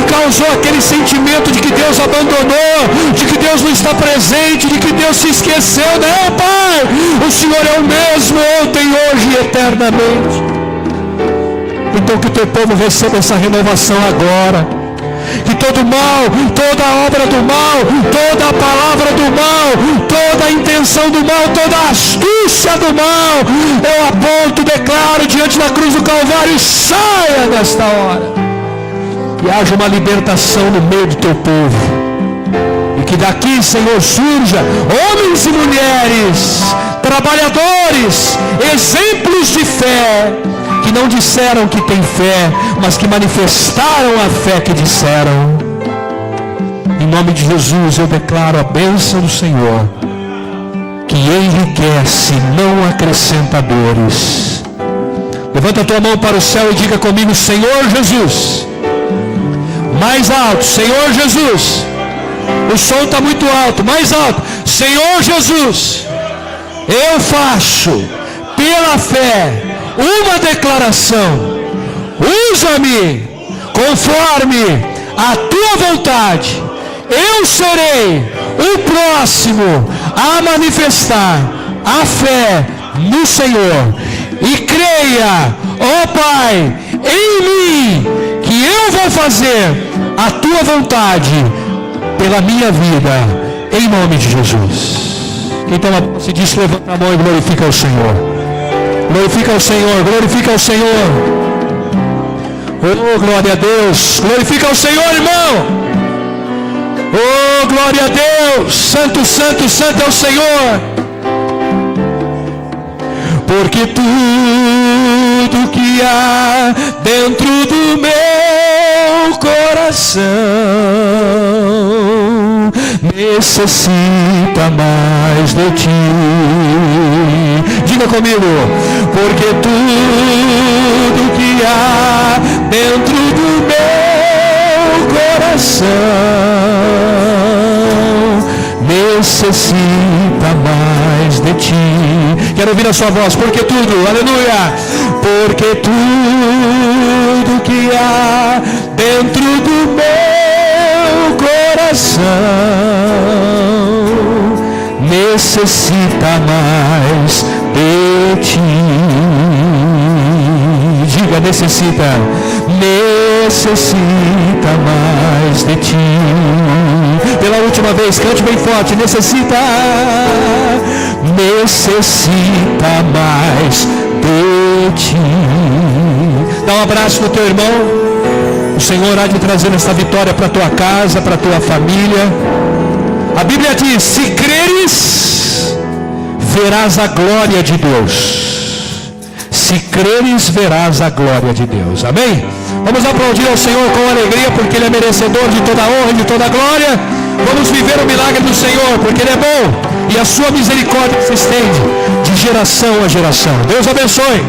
causou aquele sentimento de que Deus abandonou, de que Deus não está presente, de que Deus se esqueceu. Não, Pai, o Senhor é o mesmo ontem, hoje e eternamente. Então que o teu povo receba essa renovação agora. Que todo mal, toda a obra do mal, toda a palavra do mal, toda a intenção do mal, toda a astúcia do mal, eu aponto, declaro diante da cruz do Calvário: saia nesta hora. E haja uma libertação no meio do teu povo. E que daqui, Senhor, surja homens e mulheres, trabalhadores, exemplos de fé, que não disseram que têm fé, mas que manifestaram a fé que disseram. Em nome de Jesus eu declaro a bênção do Senhor, que enriquece, não acrescenta dores. Levanta a tua mão para o céu e diga comigo: Senhor Jesus, Mais alto. Senhor Jesus. O som está muito alto. Mais alto. Senhor Jesus, eu faço pela fé uma declaração. Usa-me conforme a tua vontade. Eu serei o próximo a manifestar a fé no Senhor. E creia, ó Pai, em mim, que eu vou fazer a tua vontade pela minha vida, em nome de Jesus. Então, se diz, levanta a mão e glorifica o Senhor. Glorifica o Senhor, glorifica o Senhor. Oh, glória a Deus. Glorifica o Senhor, irmão. Oh, glória a Deus. Santo, santo, santo é o Senhor. Porque tudo que há dentro do meu coração necessita mais de ti. Diga comigo. Porque tudo que há dentro do meu coração necessita mais de ti. Quero ouvir a sua voz. Porque tudo, aleluia. Porque tudo que há dentro do meu coração necessita mais de ti. Diga, necessita mais de ti. Pela última vez, cante bem forte. Necessita mais de ti. Dá um abraço no teu irmão. O Senhor há de trazer essa vitória para a tua casa, para a tua família. A Bíblia diz: se creres, verás a glória de Deus. Se creres, verás a glória de Deus. Amém? Vamos aplaudir ao Senhor com alegria, porque Ele é merecedor de toda a honra e de toda a glória. Vamos viver o milagre do Senhor, porque Ele é bom e a sua misericórdia se estende de geração a geração. Deus abençoe.